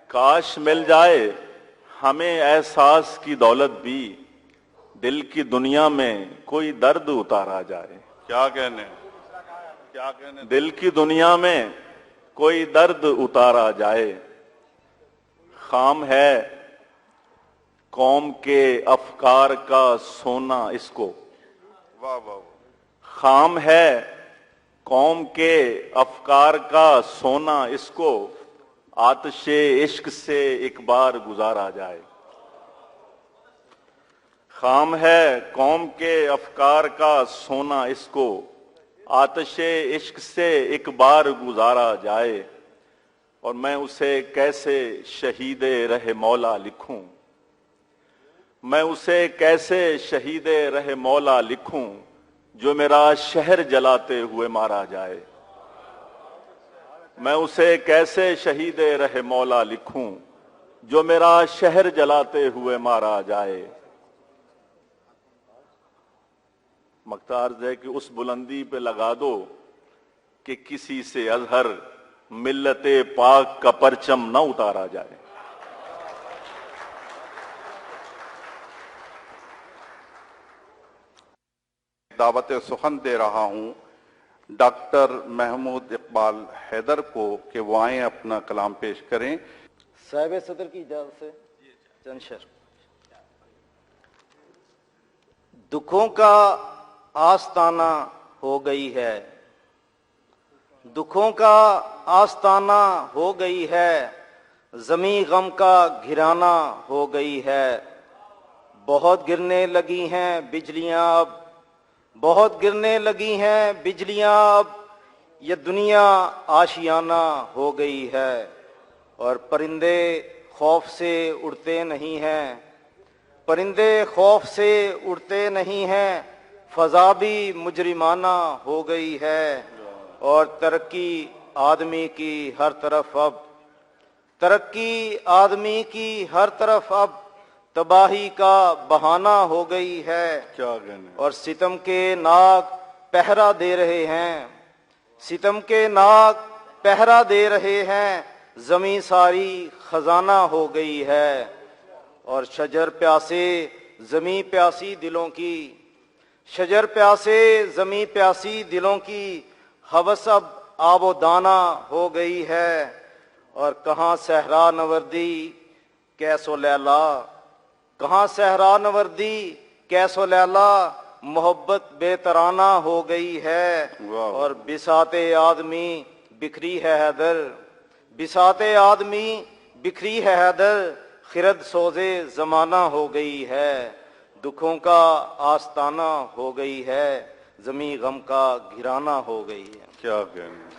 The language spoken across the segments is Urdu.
کاش مل جائے ہمیں احساس کی دولت بھی، دل کی دنیا میں کوئی درد اتارا جائے۔ کیا کہنے دل کی دنیا میں کوئی درد اتارا جائے، خام ہے قوم کے افکار کا سونا اس کو، واہ واہ واہ، خام ہے قوم کے افکار کا سونا اس کو، آتش عشق سے ایک بار گزارا جائے۔ خام ہے قوم کے افکار کا سونا اس کو، آتش عشق سے ایک بار گزارا جائے، اور میں اسے کیسے شہید رہ مولا لکھوں، میں اسے کیسے شہید رہ مولا لکھوں، جو میرا شہر جلاتے ہوئے مارا جائے۔ میں اسے کیسے شہید رہ مولا لکھوں، جو میرا شہر جلاتے ہوئے مارا جائے۔ مقتا عرض ہے کہ اس بلندی پہ لگا دو کہ کسی سے ازہر ملت پاک کا پرچم نہ اتارا جائے۔ دعوت سخن دے رہا ہوں ڈاکٹر محمود اقبال حیدر کو کہ وہ آئیں اپنا کلام پیش کریں۔ صاحب صدر کی اجازت سے چند شعر۔ دکھوں کا آستانہ ہو گئی ہے، دکھوں کا آستانہ ہو گئی ہے، زمیں غم کا گھرانہ ہو گئی ہے، بہت گرنے لگی ہیں بجلیاں اب، بہت گرنے لگی ہیں بجلیاں اب، یہ دنیا آشیانہ ہو گئی ہے، اور پرندے خوف سے اڑتے نہیں ہیں، پرندے خوف سے اڑتے نہیں ہیں، فضا بھی مجرمانہ ہو گئی ہے، اور ترقی آدمی کی ہر طرف اب، ترقی آدمی کی ہر طرف اب تباہی کا بہانہ ہو گئی ہے، کیا کہنے، اور ستم کے ناگ پہرا دے رہے ہیں، ستم کے ناگ پہرا دے رہے ہیں، زمیں ساری خزانہ ہو گئی ہے، اور شجر پیاسے زمیں پیاسی دلوں کی، شجر پیاسے زمیں پیاسی دلوں کی، ہوس اب آب و دانہ ہو گئی ہے، اور کہاں صحرا نوردی کیس و لیلا، کہاں صحرا نوردی کیس و لیلا، محبت بے ترانہ ہو گئی ہے، اور بساط آدمی بکھری ہے حیدر، بساط آدمی بکھری ہے حیدر، خرد سوزے زمانہ ہو گئی ہے، دکھوں کا آستانہ ہو گئی ہے، زمیں غم کا گھرانہ ہو گئی ہے۔ کیا کہنے۔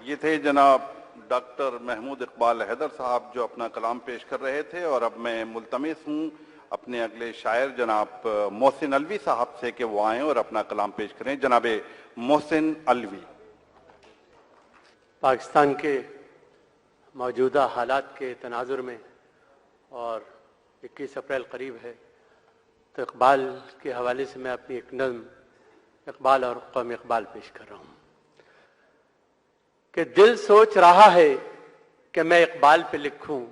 یہ تھے جناب ڈاکٹر محمود اقبال حیدر صاحب جو اپنا کلام پیش کر رہے تھے، اور اب میں ملتمس ہوں اپنے اگلے شاعر جناب محسن علوی صاحب سے کہ وہ آئیں اور اپنا کلام پیش کریں۔ جناب محسن علوی۔ پاکستان کے موجودہ حالات کے تناظر میں، اور 21 اپریل قریب ہے، تو اقبال کے حوالے سے میں اپنی ایک نظم اقبال اور قوم اقبال پیش کر رہا ہوں کہ دل سوچ رہا ہے کہ میں اقبال پہ لکھوں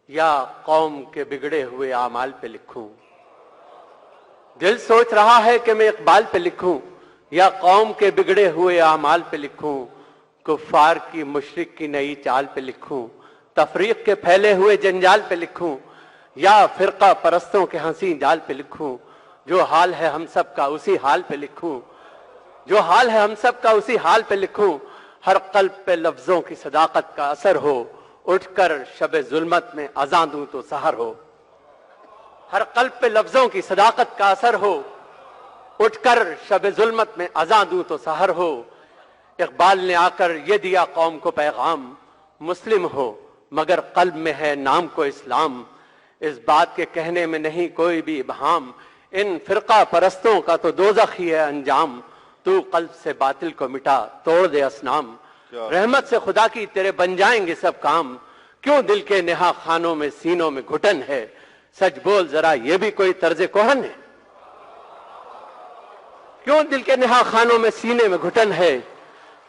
یا قوم کے بگڑے ہوئے اعمال پہ لکھوں، دل سوچ رہا ہے کہ میں اقبال پہ لکھوں یا قوم کے بگڑے ہوئے اعمال پہ لکھوں، کفار کی مشرک کی نئی چال پہ لکھوں، تفریق کے پھیلے ہوئے جنجال پہ لکھوں، یا فرقہ پرستوں کے حسین جال پہ لکھوں، جو حال ہے ہم سب کا اسی حال پہ لکھوں، جو حال ہے ہم سب کا اسی حال پہ لکھوں، ہر قلب پہ لفظوں کی صداقت کا اثر ہو، اٹھ کر شب ظلمت میں اذاں دوں تو سحر ہو، ہر قلب پہ لفظوں کی صداقت کا اثر ہو، اٹھ کر شب ظلمت میں اذاں دوں تو سحر ہو، اقبال نے آ کر یہ دیا قوم کو پیغام، مسلم ہو مگر قلب میں ہے نام کو اسلام، اس بات کے کہنے میں نہیں کوئی بھی ابہام، ان فرقہ پرستوں کا تو دوزخ ہی ہے انجام، تو قلب سے باطل کو مٹا توڑ دے اصنام، رحمت سے خدا کی تیرے بن جائیں گے سب کام، کیوں دل کے نہا خانوں میں سینوں میں گھٹن ہے، سچ بول ذرا یہ بھی کوئی طرز کوہن ہے، کیوں دل کے نہا خانوں میں سینے میں گھٹن ہے،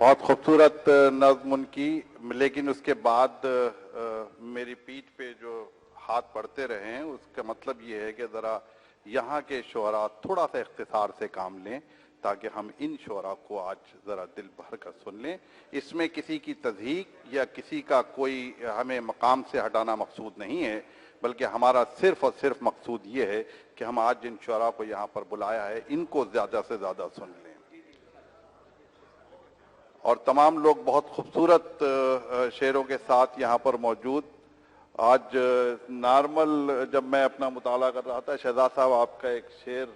بہت خوبصورت نظم ان کی، لیکن اس کے بعد میری پیٹھ پہ جو ہاتھ پڑتے رہے ہیں اس کا مطلب یہ ہے کہ ذرا یہاں کے شعراء تھوڑا سا اختصار سے کام لیں تاکہ ہم ان شعراء کو آج ذرا دل بھر کر سن لیں. اس میں کسی کی تضحیق یا کسی کا کوئی ہمیں مقام سے ہٹانا مقصود نہیں ہے، بلکہ ہمارا صرف اور صرف مقصود یہ ہے کہ ہم آج جن شعراء کو یہاں پر بلایا ہے ان کو زیادہ سے زیادہ سن لیں. اور تمام لوگ بہت خوبصورت شعروں کے ساتھ یہاں پر موجود. آج نارمل جب میں اپنا مطالعہ کر رہا تھا، شہزاد صاحب آپ کا ایک شعر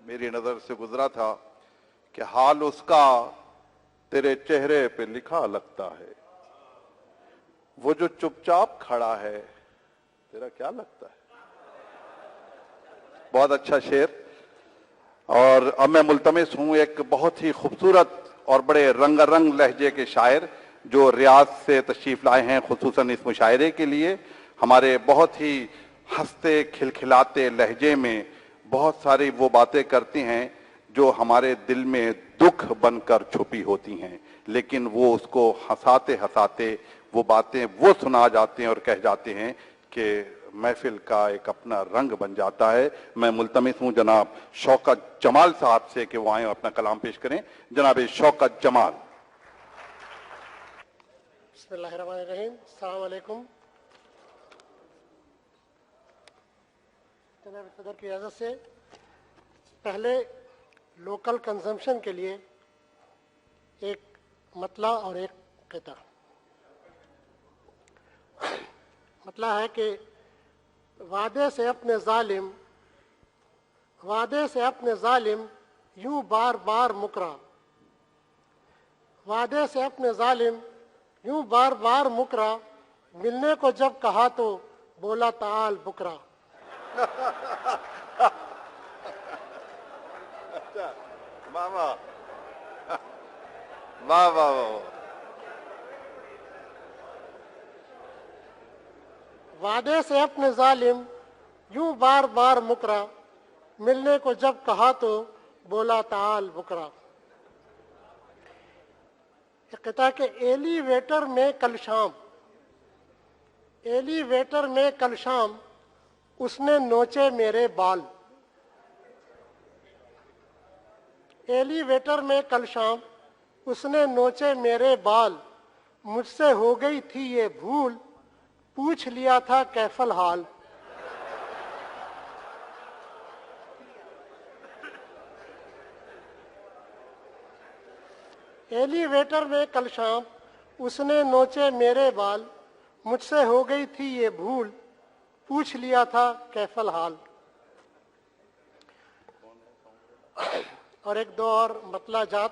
میری نظر سے گزرا تھا کہ حال اس کا تیرے چہرے پہ لکھا لگتا ہے، وہ جو چپ چاپ کھڑا ہے تیرا کیا لگتا ہے. بہت اچھا شعر. اور اب میں ملتمس ہوں ایک بہت ہی خوبصورت اور بڑے رنگ رنگ لہجے کے شاعر جو ریاض سے تشریف لائے ہیں خصوصاً اس مشاعرے کے لیے. ہمارے بہت ہی ہنستے کھلکھلاتے لہجے میں بہت ساری وہ باتیں کرتی ہیں جو ہمارے دل میں دکھ بن کر چھپی ہوتی ہیں، لیکن وہ اس کو ہنساتے ہنساتے وہ باتیں وہ سنا جاتے ہیں اور کہہ جاتے ہیں کہ محفل کا ایک اپنا رنگ بن جاتا ہے. میں ملتمس ہوں جناب شوکت جمال صاحب سے کہ وہ آئیں اور اپنا کلام پیش کریں. جناب شوکت جمال. بسم اللہ الرحمن الرحیم. السلام علیکم. جناب صدر کی اجازت سے پہلے لوکل کنزمپشن کے لیے ایک مطلع اور ایک قطع. مطلع ہے کہ وعدے سے اپنے ظالم یوں بار بار مکرا، وعدے سے اپنے ظالم یوں بار بار مکرا، ملنے کو جب کہا تو بولا تعال بکرا. واہ واہ واہ واہ. وعدے سے اپنے ظالم یوں بار بار مکرا، ملنے کو جب کہا تو بولا تعال بکرا. قطع کہ ایلیویٹر میں کل شام اس نے نوچے میرے بال، ایلیویٹر میں کل شام اس نے نوچے میرے بال، مجھ سے ہو گئی تھی یہ بھول، پوچھ لیا تھا کیف الحال. ایلیویٹر میں کل شام اس نے نوچے میرے بال، مجھ سے ہو گئی تھی یہ بھول، پوچھ لیا تھا کیف الحال. اور ایک دو اور مطلع جات.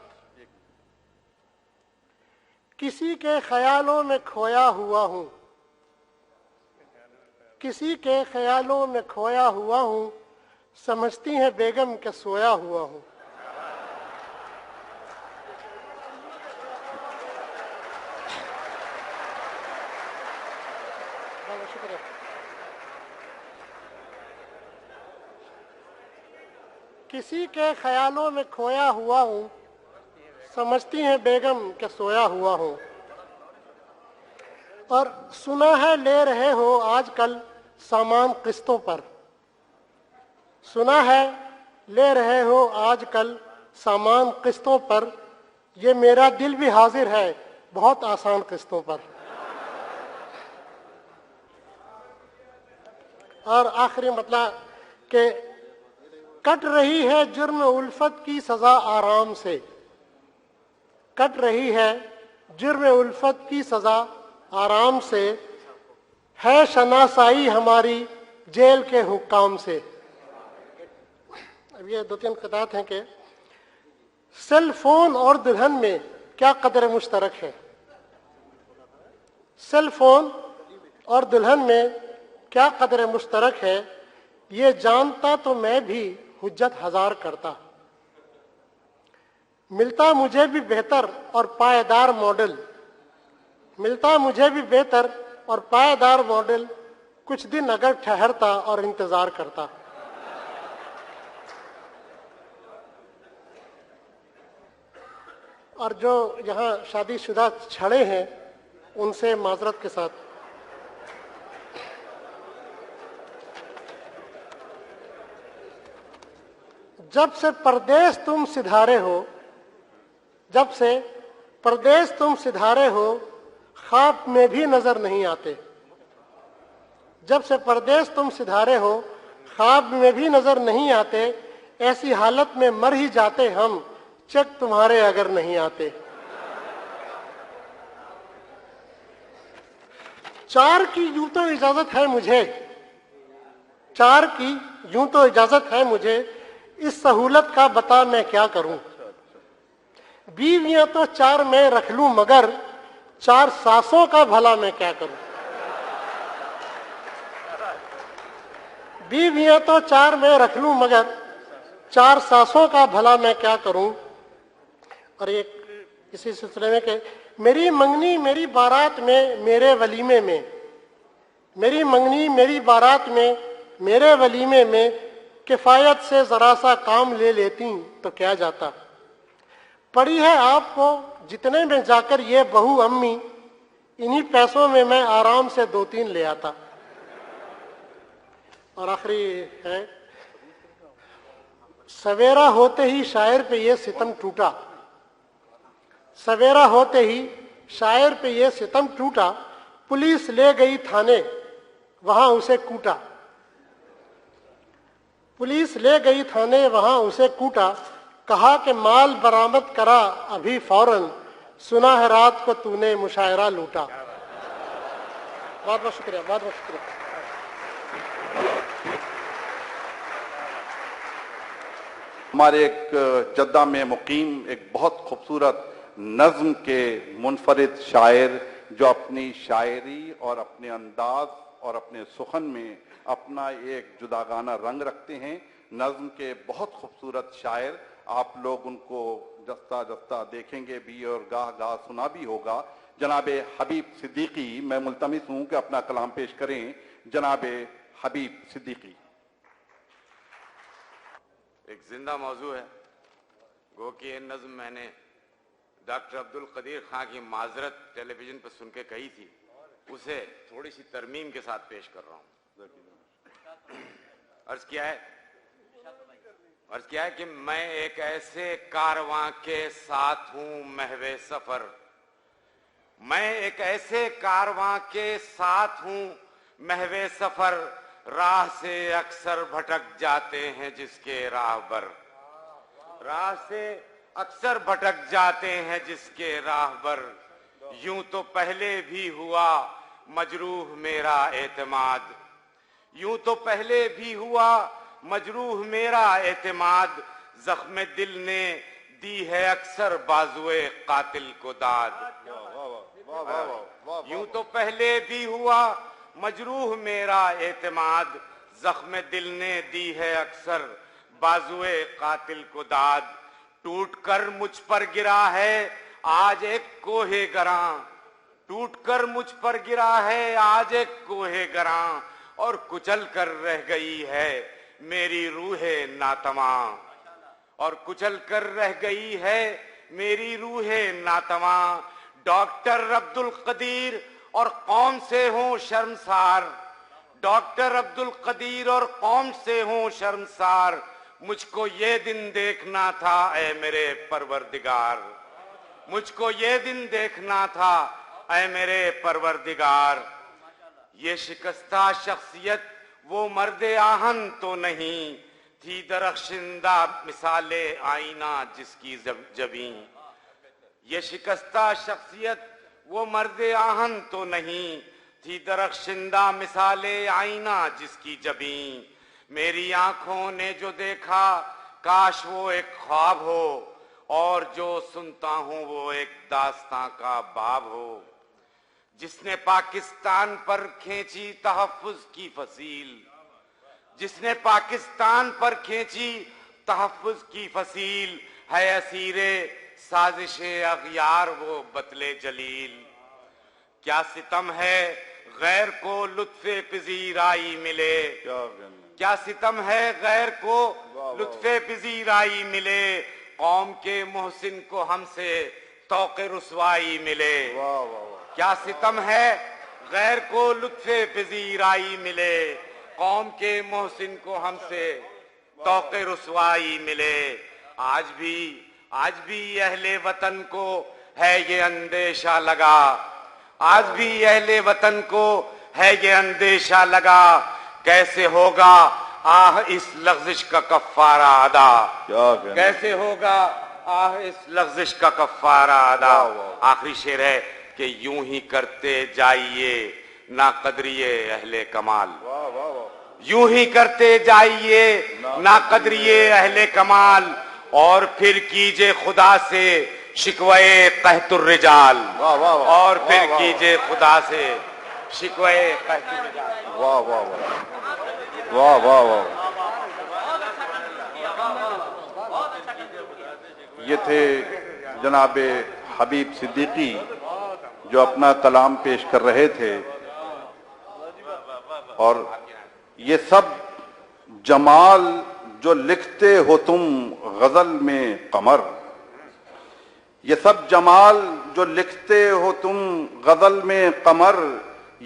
کسی کے خیالوں میں کھویا ہوا ہوں، کسی کے خیالوں میں کھویا ہوا ہوں، سمجھتی ہیں بیگم کہ سویا ہوا ہوں. کسی کے خیالوں میں کھویا ہوا ہوں، سمجھتی ہیں بیگم کہ سویا ہوا ہوں. اور سنا ہے لے رہے ہو آج کل سامان قسطوں پر، سنا ہے لے رہے ہو آج کل سامان قسطوں پر، یہ میرا دل بھی حاضر ہے بہت آسان قسطوں پر. اور آخری مطلع کہ کٹ رہی ہے جرم الفت کی سزا آرام سے، کٹ رہی ہے جرم الفت کی سزا آرام سے، ہے شناسائی ہماری جیل کے حکام سے. اب یہ دو تین قطعات ہیں کہ سیل فون اور دلہن میں کیا قدر مشترک ہے، سیل فون اور دلہن میں کیا قدر مشترک ہے، یہ جانتا تو میں بھی حجت ہزار کرتا. ملتا مجھے بھی بہتر اور پائیدار ماڈل، ملتا مجھے بھی بہتر اور پائیدار ماڈل، کچھ دن اگر ٹھہرتا اور انتظار کرتا. اور جو یہاں شادی شدہ چھڑے ہیں ان سے معذرت کے ساتھ جب سے پردیس تم سدھارے ہو، جب سے پردیس تم سدھارے ہو، خواب میں بھی نظر نہیں آتے، جب سے پردیس تم سدھارے ہو خواب میں بھی نظر نہیں آتے، ایسی حالت میں مر ہی جاتے ہم چیک تمہارے اگر نہیں آتے۔ چار کی یوں تو اجازت ہے مجھے، چار کی یوں تو اجازت ہے مجھے، اس سہولت کا بتا میں کیا کروں۔ بیویاں تو چار میں رکھ لوں مگر چار ساسوں کا بھلا میں کیا کروں۔ بیویاں تو چار میں رکھ لوں مگر چار ساسوں کا بھلا میں کیا کروں۔ اور ایک اسی سلسلے میں کہ میری منگنی میری بارات میں میرے ولیمے میں، میری منگنی میری بارات میں میرے ولیمے میں، کفایت سے ذرا سا کام لے لیتی تو کیا جاتا۔ پڑی ہے آپ کو جتنے میں جا کر یہ بہو امی، انہی پیسوں میں میں آرام سے 2-3 لے آتا۔ اور آخری ہے، سویرا ہوتے ہی شاعر پہ یہ ستم ٹوٹا، سویرا ہوتے ہی شاعر پہ یہ ستم ٹوٹا، پولیس لے گئی تھانے وہاں اسے کوٹا، پولیس لے گئی تھانے وہاں اسے کوٹا، کہا کہ مال برآمد کرا ابھی فوراً، سنا ہے رات کو تو نے مشاعرہ لوٹا۔ بہت بہت شکریہ، بہت بہت شکریہ۔ ہمارے ایک جدہ میں مقیم ایک بہت خوبصورت نظم کے منفرد شاعر جو اپنی شاعری اور اپنے انداز اور اپنے سخن میں اپنا ایک جداگانہ رنگ رکھتے ہیں، نظم کے بہت خوبصورت شاعر، آپ لوگ ان کو جستہ جستہ دیکھیں گے بھی اور گاہ گاہ سنا بھی ہوگا۔ جناب حبیب صدیقی، میں ملتمس ہوں کہ اپنا کلام پیش کریں۔ جناب حبیب صدیقی۔ ایک زندہ موضوع ہے، گو کہ یہ نظم میں نے ڈاکٹر عبدالقدیر خان کی معذرت ٹیلی ویژن پر سن کے کہی تھی، اسے تھوڑی سی ترمیم کے ساتھ پیش کر رہا ہوں۔ عرض کیا ہے کہ میں ایک ایسے کارواں کے ساتھ ہوں محو سفر، میں ایک ایسے کارواں کے ساتھ ہوں محو سفر، راہ سے اکثر بھٹک جاتے ہیں جس کے راہبر، راہ سے اکثر بھٹک جاتے ہیں جس کے راہبر، یوں تو پہلے بھی ہوا مجروح میرا اعتماد، یوں تو پہلے بھی ہوا مجروح میرا اعتماد، زخم دل نے دی ہے اکثر بازوئے قاتل کو داد، یوں تو پہلے بھی ہوا مجروح میرا اعتماد، زخم دل نے دی ہے اکثر بازوئے قاتل کو داد، ٹوٹ کر مجھ پر گرا ہے آج ایک کوہ گراں، ٹوٹ کر مجھ پر گرا ہے آج ایک کوہ گراں، اور کچل کر رہ گئی ہے میری روح ناتواں، اور کچل کر رہ گئی ہے میری روح ناتواں، ڈاکٹر عبدالقدیر اور قوم سے ہوں شرمسار، ڈاکٹر عبدالقدیر اور قوم سے ہوں شرمسار، مجھ کو یہ دن دیکھنا تھا اے میرے پروردگار، مجھ کو یہ دن دیکھنا تھا اے میرے پروردگار، یہ شکستہ شخصیت وہ مرد آہن تو نہیں تھی، درخشندہ مثال آئینہ جس کی جبیں، یہ شکستہ شخصیت وہ مرد آہن تو نہیں تھی، درخشندہ مثال آئینہ جس کی جبیں، میری آنکھوں نے جو دیکھا کاش وہ ایک خواب ہو، اور جو سنتا ہوں وہ ایک داستاں کا باب ہو، جس نے پاکستان پر کھینچی تحفظ کی فصیل، جس نے پاکستان پر کھینچی تحفظ کی فصیل، ہے اسیر سازش اغیار وہ بطل جلیل، کیا ستم ہے غیر کو لطف پذیرائی ملے، کیا ستم ہے غیر کو لطف پذیرائی ملے، قوم کے محسن کو ہم سے توق رسوائی ملے. کیا ستم ہے غیر کو لطف پذیرائی ملے. قوم کے محسن کو ہم سے توق رسوائی ملے. آج بھی اہل وطن کو ہے یہ اندیشہ لگا. آج بھی اہل وطن کو ہے یہ اندیشہ لگا. کیسے ہوگا آہ اس لغزش کا کفارہ ادا. کیسے ہوگا آہ اس لغزش کا کفارہ ادا. آخری شعر ہے کہ یوں ہی کرتے جائیے ناقدریے اہل کمال. یوں ہی کرتے جائیے ناقدریے اہل کمال. اور پھر کیجئے خدا سے شکوے قحط الرجال. اور پھر کیجئے خدا سے شکوے قحط الرجال. واہ واہ واہ واہ واہ. یہ تھے جناب حبیب صدیقی جو اپنا کلام پیش کر رہے تھے. اور یہ سب جمال جو لکھتے ہو تم غزل میں قمر. یہ سب جمال جو لکھتے ہو تم غزل میں قمر.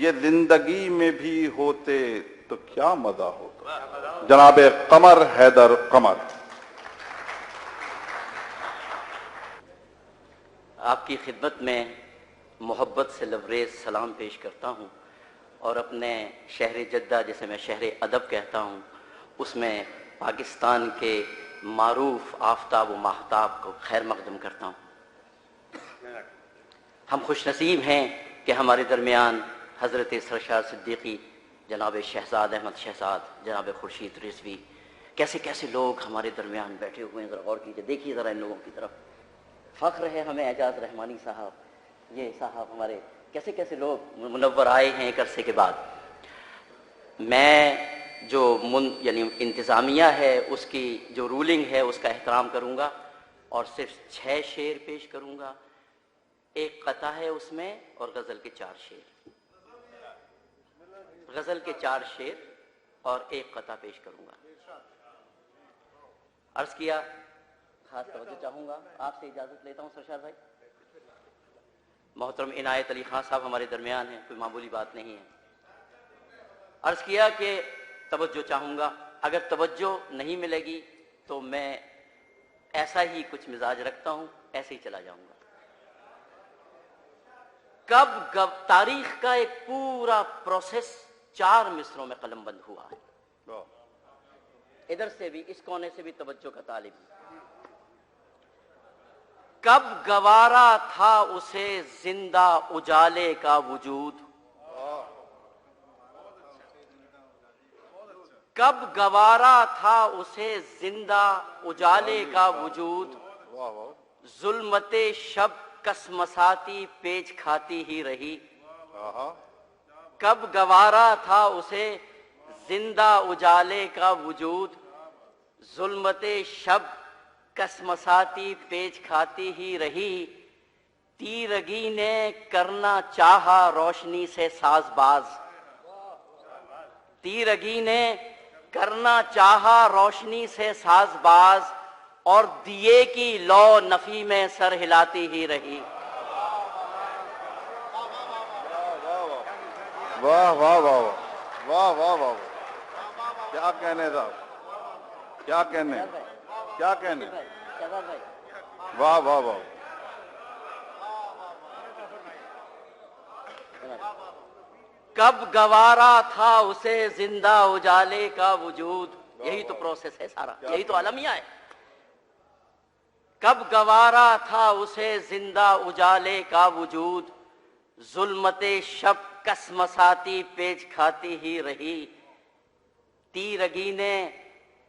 یہ زندگی میں بھی ہوتے تو کیا مزہ ہوتا. جناب قمر حیدر قمر. آپ کی خدمت میں محبت سے لبریز سلام پیش کرتا ہوں اور اپنے شہر جدہ جسے میں شہر ادب کہتا ہوں اس میں پاکستان کے معروف آفتاب و ماہتاب کو خیر مقدم کرتا ہوں. ہم خوش نصیب ہیں کہ ہمارے درمیان حضرت سرشار صدیقی، جناب شہزاد احمد شہزاد، جناب خورشید رضوی، کیسے کیسے لوگ ہمارے درمیان بیٹھے ہوئے ہیں. ذرا غور کیجیے، دیکھیے ذرا ان لوگوں کی طرف. فخر ہے ہمیں اعجاز رحمانی صاحب، یہ صاحب ہمارے کیسے کیسے لوگ منور آئے ہیں ایک عرصے کے بعد. میں جو یعنی انتظامیہ ہے اس کی جو رولنگ ہے اس کا احترام کروں گا اور صرف 6 شعر پیش کروں گا. ایک قطع ہے اس میں اور غزل کے 4 شعر. غزل کے 4 شعر اور ایک قطع پیش کروں گا. عرض کیا خاص توجہ چاہوں گا. آپ سے اجازت لیتا ہوں سرشار بھائی. محترم عنایت علی خان صاحب ہمارے درمیان ہیں، کوئی معمولی بات نہیں ہے. عرض کیا کہ توجہ چاہوں گا. اگر توجہ نہیں ملے گی تو میں ایسا ہی کچھ مزاج رکھتا ہوں، ایسے ہی چلا جاؤں گا. کب تاریخ کا ایک پورا پروسیس 4 مصروں میں قلم بند ہوا ہے. ادھر سے بھی اس کونے سے بھی توجہ کا طالب. کب گوارا تھا اسے زندہ اجالے کا وجود. کب گوارا تھا اسے زندہ اجالے کا وجود. ظلمت شب کسمساتی پیچ کھاتی ہی رہی. کب گوارا تھا اسے زندہ اجالے کا وجود. ظلمت شب کسمساتی پیچ کھاتی ہی رہی. تیرگی نے کرنا چاہا روشنی سے ساز باز. تیرگی نے کرنا چاہا روشنی سے ساز باز اور دیے کی لو نفی میں سر ہلاتی ہی رہی. واہ واہ واہ واہ واہ واہ. کیا کہنے صاحب، کیا کہنے، کیا کہنے. واہ واہ واہ. کب گوارا تھا اسے زندہ اجالے کا وجود. یہی تو پروسیس ہے سارا، یہی تو المیہ ہے. کب گوارا تھا اسے زندہ اجالے کا وجود. ظلمت شب کسمساتی پیچ کھاتی ہی رہی. تیرگی نے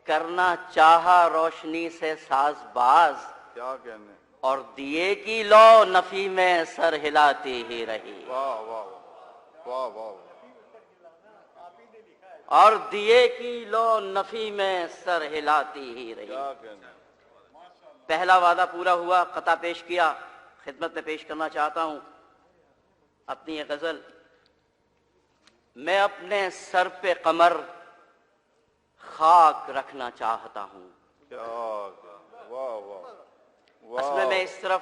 کرنا چاہا روشنی سے ساز باز کیا کہنے. اور دیے کی لو نفی میں سر ہلاتی ہی رہی. واہ واہ واہ واہ. اور دیے کی لو نفی میں سر ہلاتی ہی رہی. کیا کہنے. پہلا وعدہ پورا ہوا. قطع پیش کیا. خدمت میں پیش کرنا چاہتا ہوں اپنی یہ غزل. میں اپنے سر پہ قمر خاک رکھنا چاہتا ہوں. کیا. واہ واہ. اصل میں اس طرف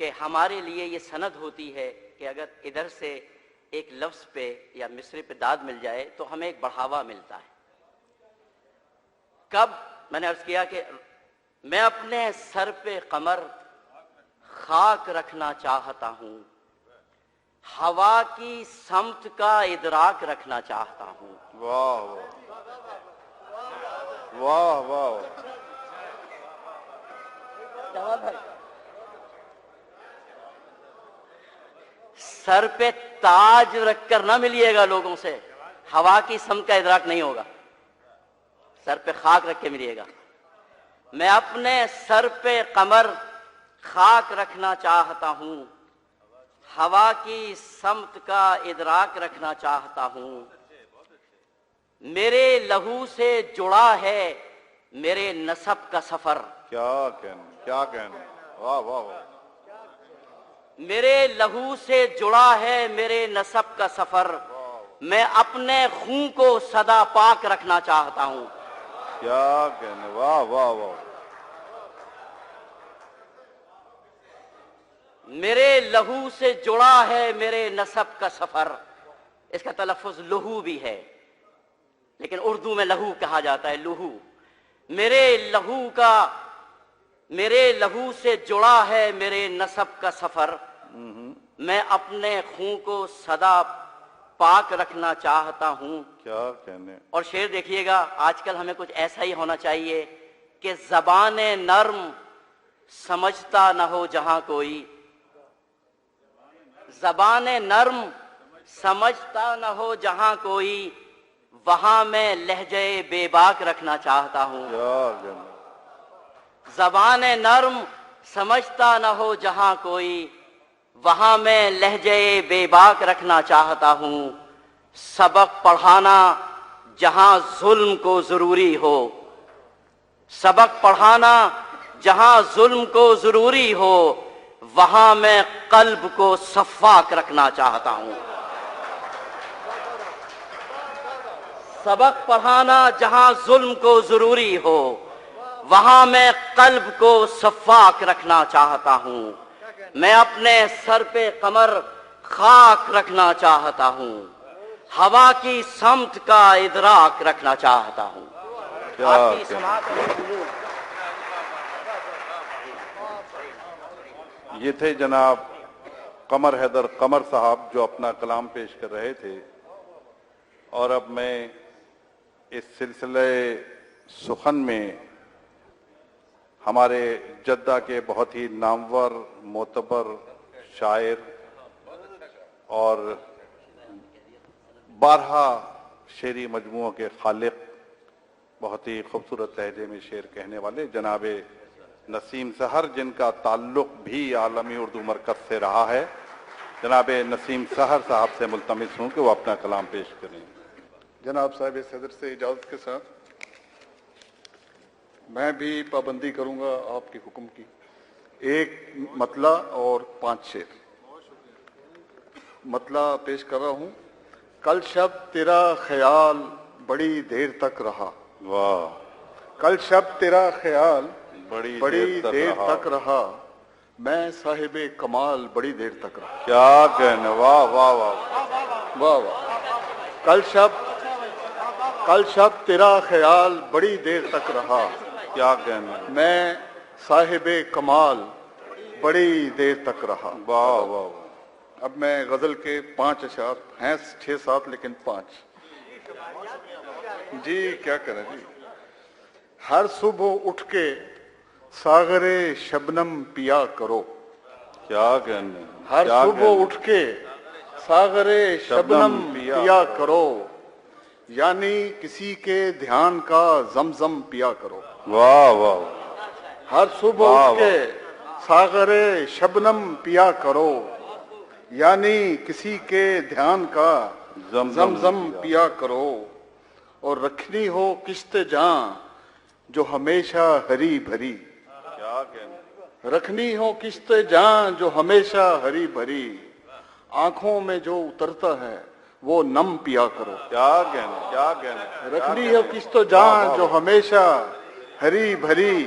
کہ ہمارے لیے یہ سند ہوتی ہے کہ اگر ادھر سے ایک لفظ پہ یا مصرے پہ داد مل جائے تو ہمیں ایک بڑھاوا ملتا ہے. کب میں نے عرض کیا کہ میں اپنے سر پہ قمر خاک رکھنا چاہتا ہوں, ہوا کی سمت کا ادراک رکھنا چاہتا ہوں. واہ واہ واہ. سر پہ تاج رکھ کر نہ ملیے گا لوگوں سے, ہوا کی سمت کا ادراک نہیں ہوگا, سر پہ خاک رکھ کے ملیے گا. میں اپنے سر پہ قمر خاک رکھنا چاہتا ہوں, ہوا کی سمت کا ادراک رکھنا چاہتا ہوں. میرے لہو سے جڑا ہے میرے نسب کا سفر. کیا کہنا, واہ واہ واہ. میرے لہو سے جڑا ہے میرے نسب کا سفر, میں اپنے خون کو سدا پاک رکھنا چاہتا ہوں. کیا کہنا, واہ واہ واہ. میرے لہو سے جڑا ہے میرے نسب کا سفر. اس کا تلفظ لہو بھی ہے لیکن اردو میں لہو کہا جاتا ہے, لہو. میرے لہو سے جڑا ہے میرے نسب کا سفر, میں اپنے خون کو سدا پاک رکھنا چاہتا ہوں. کیا کہنے. اور شعر دیکھیے گا, آج کل ہمیں کچھ ایسا ہی ہونا چاہیے کہ زبان نرم سمجھتا نہ ہو جہاں کوئی, زبان نرم سمجھتا نہ ہو جہاں کوئی, وہاں میں لہجے بے باک رکھنا چاہتا ہوں. کیا کہنے. زبان نرم سمجھتا نہ ہو جہاں کوئی, وہاں میں لہجے بے باک رکھنا چاہتا ہوں. سبق پڑھانا جہاں ظلم کو ضروری ہو, سبق پڑھانا جہاں ظلم کو ضروری ہو, وہاں میں قلب کو صفاک رکھنا چاہتا ہوں. سبق پڑھانا جہاں ظلم کو ضروری ہو, وہاں میں قلب کو صفاک رکھنا چاہتا ہوں. میں اپنے سر پہ قمر خاک رکھنا چاہتا ہوں, ہوا کی سمت کا ادراک رکھنا چاہتا ہوں. یہ تھے جناب قمر حیدر قمر صاحب جو اپنا کلام پیش کر رہے تھے. اور اب میں اس سلسلے سخن میں ہمارے جدہ کے بہت ہی نامور معتبر شاعر اور 12 شعری مجموعوں کے خالق, بہت ہی خوبصورت لہجے میں شعر کہنے والے جناب نسیم سحر, جن کا تعلق بھی عالمی اردو مرکز سے رہا ہے, جناب نسیم سحر صاحب سے ملتمس ہوں کہ وہ اپنا کلام پیش کریں. جناب صاحب صدر سے اجازت کے ساتھ میں بھی پابندی کروں گا آپ کے حکم کی. 1 مطلع اور 5 شعر. مطلع پیش کر رہا ہوں. کل شب تیرا خیال بڑی دیر تک رہا. واہ. کل شب تیرا خیال بڑی دیر تک رہا, میں صاحب کمال بڑی دیر تک رہا. کیا کہنا, واہ واہ واہ واہ واہ. کل شب تیرا خیال بڑی دیر تک رہا, کیا کہنا, میں صاحب کمال بڑی دیر تک رہا. واہ واہ. اب میں غزل کے 5 اشعار ہیں, 6-7 لیکن 5. جی کیا کریں جی. ہر صبح اٹھ کے ساغر شبنم پیا کرو. کیا کہنا. ہر صبح اٹھ کے ساغر شبنم پیا کرو, یعنی کسی کے دھیان کا زمزم پیا کرو. واہ واہ. ہر صبح اٹھ کے ساغر شبنم پیا کرو, یعنی کسی کے دھیان کا زمزم پیا کرو. اور رکھنی ہو قسط جاں جو ہمیشہ ہری بھری. کیا کہنا. رکھنی ہو قسط جاں جو ہمیشہ ہری بھری, آنکھوں میں جو اترتا ہے وہ نم پیا کرو. کیا کہنا, کیا کہنا. رکھنی ہو قسط جاں جو ہمیشہ ہری بھری,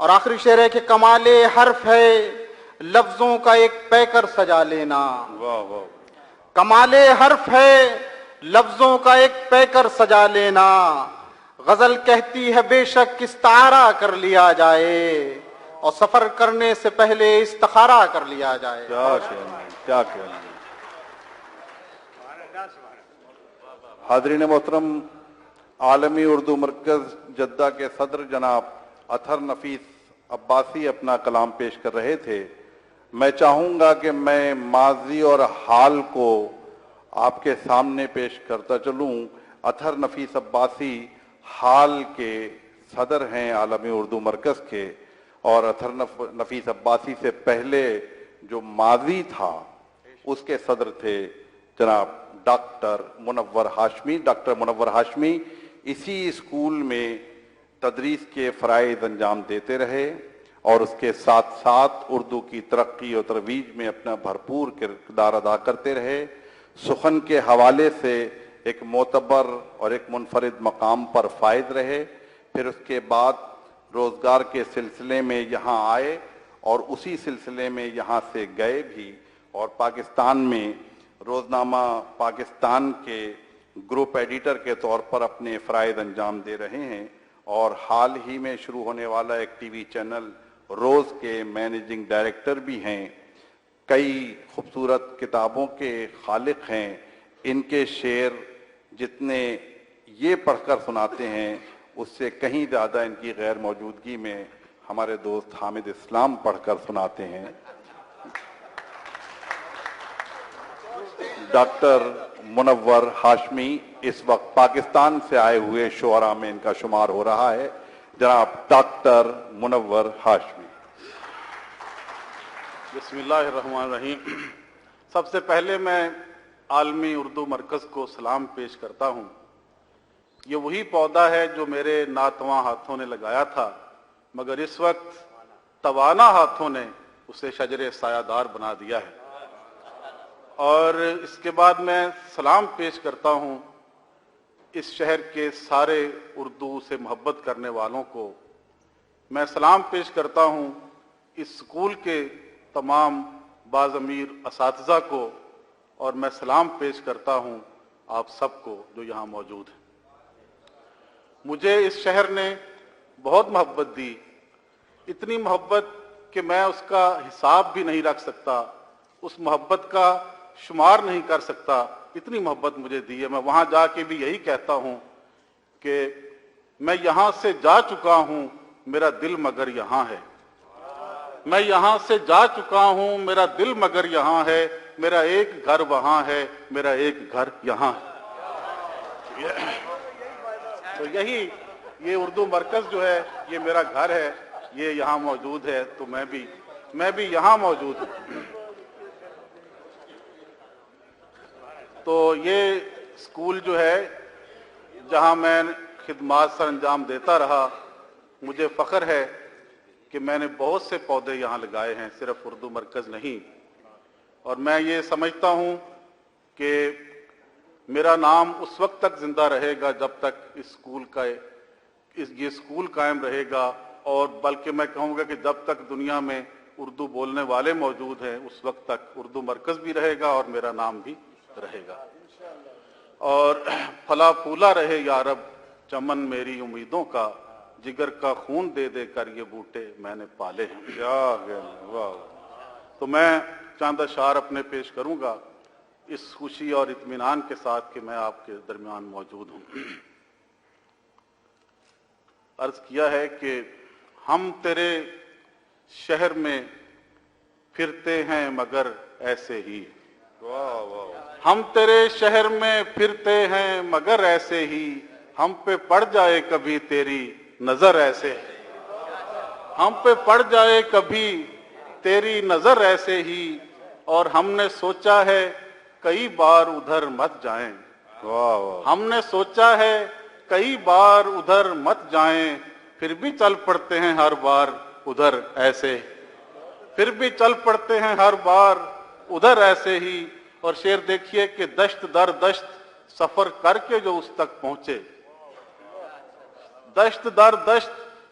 اور آخری شعر ہے کہ کمال حرف ہے لفظوں کا ایک پیکر سجا لینا. واہ واہ. کمال حرف ہے لفظوں کا ایک پیکر سجا لینا. غزل کہتی ہے بے شک استعارہ کر لیا جائے اور سفر کرنے سے پہلے استخارہ کر لیا جائے. کیا کہنا. حاضرین محترم، عالمی اردو مرکز جدہ کے صدر جناب اطہر نفیس عباسی اپنا کلام پیش کر رہے تھے. میں چاہوں گا کہ میں ماضی اور حال کو آپ کے سامنے پیش کرتا چلوں. اطہر نفیس عباسی حال کے صدر ہیں عالمی اردو مرکز کے، اور اطہر نفیس عباسی سے پہلے جو ماضی تھا اس کے صدر تھے جناب ڈاکٹر منور ہاشمی. ڈاکٹر منور ہاشمی اسی اسکول میں تدریس کے فرائض انجام دیتے رہے اور اس کے ساتھ ساتھ اردو کی ترقی اور ترویج میں اپنا بھرپور کردار ادا کرتے رہے. سخن کے حوالے سے ایک معتبر اور ایک منفرد مقام پر فائز رہے. پھر اس کے بعد روزگار کے سلسلے میں یہاں آئے اور اسی سلسلے میں یہاں سے گئے بھی، اور پاکستان میں روزنامہ پاکستان کے گروپ ایڈیٹر کے طور پر اپنے فرائض انجام دے رہے ہیں، اور حال ہی میں شروع ہونے والا ایک ٹی وی چینل روز کے مینیجنگ ڈائریکٹر بھی ہیں. کئی خوبصورت کتابوں کے خالق ہیں. ان کے شعر جتنے یہ پڑھ کر سناتے ہیں اس سے کہیں زیادہ ان کی غیر موجودگی میں ہمارے دوست حامد اسلام پڑھ کر سناتے ہیں. ڈاکٹر منور ہاشمی اس وقت پاکستان سے آئے ہوئے شعراء میں ان کا شمار ہو رہا ہے. جناب ڈاکٹر منور ہاشمی. بسم اللہ الرحمن الرحیم. سب سے پہلے میں عالمی اردو مرکز کو سلام پیش کرتا ہوں. یہ وہی پودا ہے جو میرے ناتواں ہاتھوں نے لگایا تھا، مگر اس وقت توانا ہاتھوں نے اسے شجر سایہ دار بنا دیا ہے. اور اس کے بعد میں سلام پیش کرتا ہوں اس شہر کے سارے اردو سے محبت کرنے والوں کو. میں سلام پیش کرتا ہوں اس اسکول کے تمام باضمیر اساتذہ کو، اور میں سلام پیش کرتا ہوں آپ سب کو جو یہاں موجود ہیں. مجھے اس شہر نے بہت محبت دی، اتنی محبت کہ میں اس کا حساب بھی نہیں رکھ سکتا، اس محبت کا شمار نہیں کر سکتا. اتنی محبت مجھے دی ہے. میں وہاں جا کے بھی یہی کہتا ہوں کہ میں یہاں سے جا چکا ہوں، میرا دل مگر یہاں ہے. میں یہاں سے جا چکا ہوں، میرا دل مگر یہاں ہے. میرا ایک گھر وہاں ہے، میرا ایک گھر یہاں ہے. تو یہی یہ اردو مرکز جو ہے یہ میرا گھر ہے، یہ یہاں موجود ہے، تو میں بھی یہاں موجود ہوں. تو یہ اسکول جو ہے جہاں میں خدمات سر انجام دیتا رہا، مجھے فخر ہے کہ میں نے بہت سے پودے یہاں لگائے ہیں، صرف اردو مرکز نہیں. اور میں یہ سمجھتا ہوں کہ میرا نام اس وقت تک زندہ رہے گا جب تک یہ اسکول قائم رہے گا، اور بلکہ میں کہوں گا کہ جب تک دنیا میں اردو بولنے والے موجود ہیں اس وقت تک اردو مرکز بھی رہے گا اور میرا نام بھی رہے گا. اور پھلا پھولا رہے یا رب چمن میری امیدوں کا، جگر کا خون دے دے کر یہ بوٹے میں نے پالے ہیں. تو میں چند اشعار اپنے پیش کروں گا اس خوشی اور اطمینان کے ساتھ کہ میں آپ کے درمیان موجود ہوں. عرض کیا ہے کہ ہم تیرے شہر میں پھرتے ہیں مگر ایسے ہی. ہم تیرے شہر میں پھرتے ہیں مگر ایسے ہی، ہم پہ پڑ جائے کبھی تیری نظر ایسے. ہم پہ پڑ جائے کبھی تیری نظر ایسے ہی، اور ہم نے سوچا ہے کئی بار ادھر مت جائیں. ہم نے سوچا ہے کئی بار ادھر مت جائیں، پھر بھی چل پڑتے ہیں ہر بار ادھر ایسے. پھر بھی چل پڑتے ہیں ہر بار ادھر ایسے ہی. اور شعر دیکھیے کہ دشت در دشت سفر کر کے جو اس تک پہنچے، دشت در دشت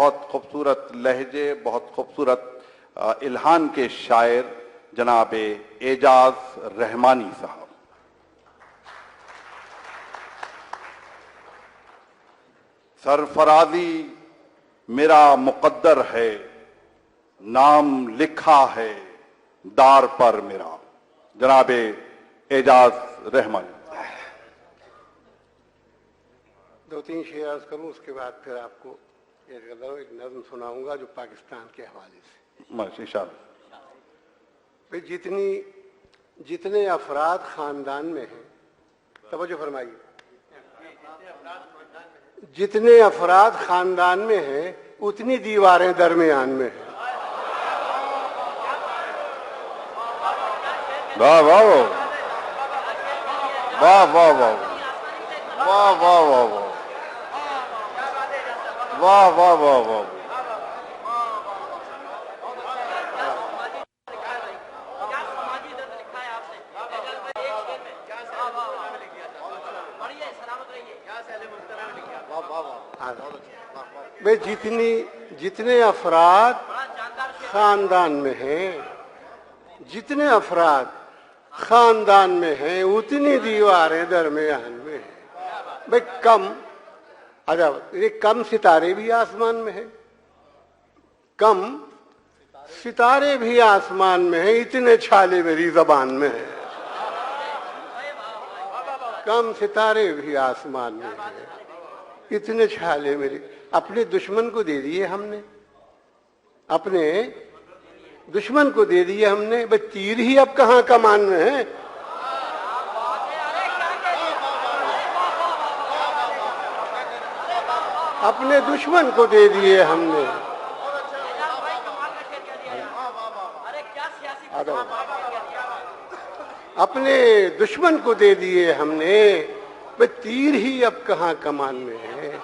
بہت خوبصورت لہجے، بہت خوبصورت الحان کے شاعر جناب اعجاز رحمانی صاحب۔ سرفرازی میرا مقدر ہے، نام لکھا ہے دار پر میرا، جناب اعجاز رحمانی۔ دو تین شعر عرض کروں، اس کے بعد پھر آپ کو ایک نظم سناؤں گا جو پاکستان کے حوالے سے۔ جتنے افراد خاندان میں ہیں، توجہ فرمائیے، جتنے افراد خاندان میں ہیں اتنی دیواریں درمیان میں ہیں۔ واہ واہ واہ واہ واہ واہ واہ واہ واہ واہ واہ واہ۔ جتنے افراد خاندان میں ہیں، جتنے افراد خاندان میں ہیں اتنی دیواریں درمیان میں ہیں۔ بھئی کم ستارے بھی آسمان میں ہیں، کم ستارے بھی آسمان میں ہیں، اتنے چھالے میری زبان میں ہیں۔ کم ستارے بھی آسمان میں ہیں، اتنے چھالے میری۔ اپنے دشمن کو دے دیے ہم نے، اپنے دشمن کو دے دیے ہم نے، بس تیر ہی اب کہاں کمان میں ہیں۔ اپنے دشمن کو دے دیے ہم نے، اپنے دشمن کو دے دیے ہم نے، بس تیر ہی اب کہاں کمان میں ہے،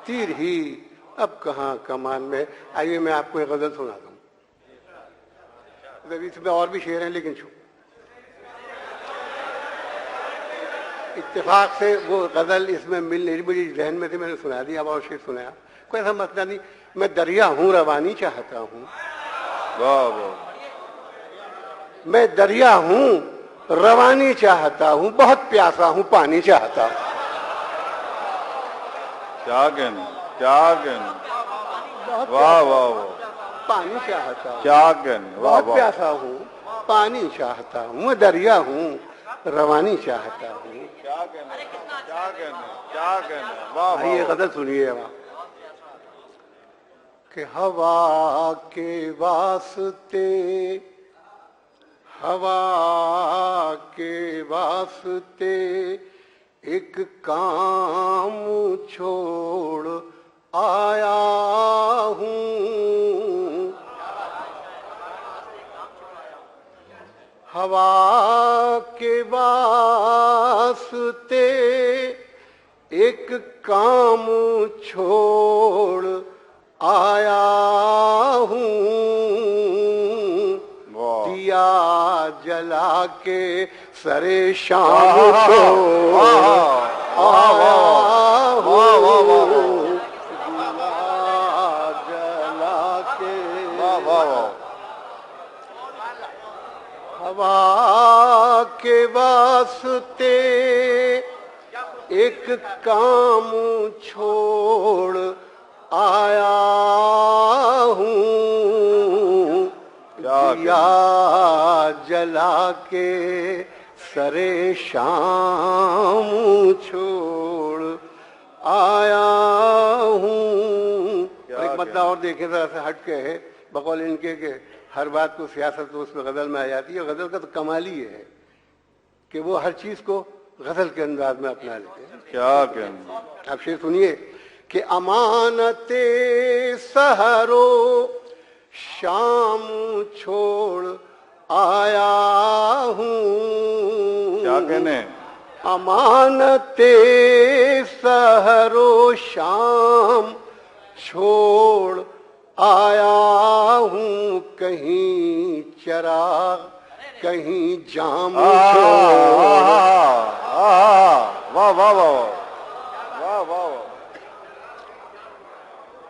تیر ہی اب کہاں کمان میں۔ آئیے میں آپ کو ایک غزل سنا دوں، اس میں اور بھی شعر ہیں لیکن اتفاق سے وہ غزل اس میں مل نہیں، مجھے ذہن میں تھی، میں نے سنا دی، اب اور شعر سنایا، کوئی ایسا مسئلہ نہیں۔ میں دریا ہوں روانی چاہتا ہوں، میں دریا ہوں روانی چاہتا ہوں، بہت پیاسا ہوں پانی چاہتا ہوں۔ کیا کہنا، کیا کہنا، واہ واہ واہ، پانی چاہتا ہوں، کیا کہنا، بہت پیاسا ہوں پانی چاہتا ہوں، میں دریا ہوں روانی چاہتا ہوں۔ کیا کہنا، کیا کہنا، کیا کہنا، واہ واہ۔ یہ غزل سنیے کہ ہوا کے واسطے، ہوا کے واسطے ایک کام چھوڑ آیا ہوں، ہوا کے واسطے ایک کام چھوڑ آیا ہوں، دیا جلا کے سرے شام چھوڑ آیا ہوں، دیا جلا کے ہوا کے واسطے ایک کام چھوڑ آیا ہوں، دیا جلا کے سرے شام چھوڑ آیا ہوں۔ ایک مطلب اور دیکھیں ذرا سے ہٹ کے ہے، بقول ان کے کہ ہر بات کو سیاست تو اس میں غزل میں آ جاتی ہے۔ غزل کا تو کمال ہی ہے کہ وہ ہر چیز کو غزل کے انداز میں اپنا لیتے ہیں۔ کیا کہنا، آپ شعر سنیے کہ امانت سحر و شام چھوڑ آیا ہوں، کیا کہنے، امانت سحر و شام چھوڑ آیا ہوں، کہیں چراغ کہیں جام چھوڑ۔ واہ واہ واہ واہ واہ واہ،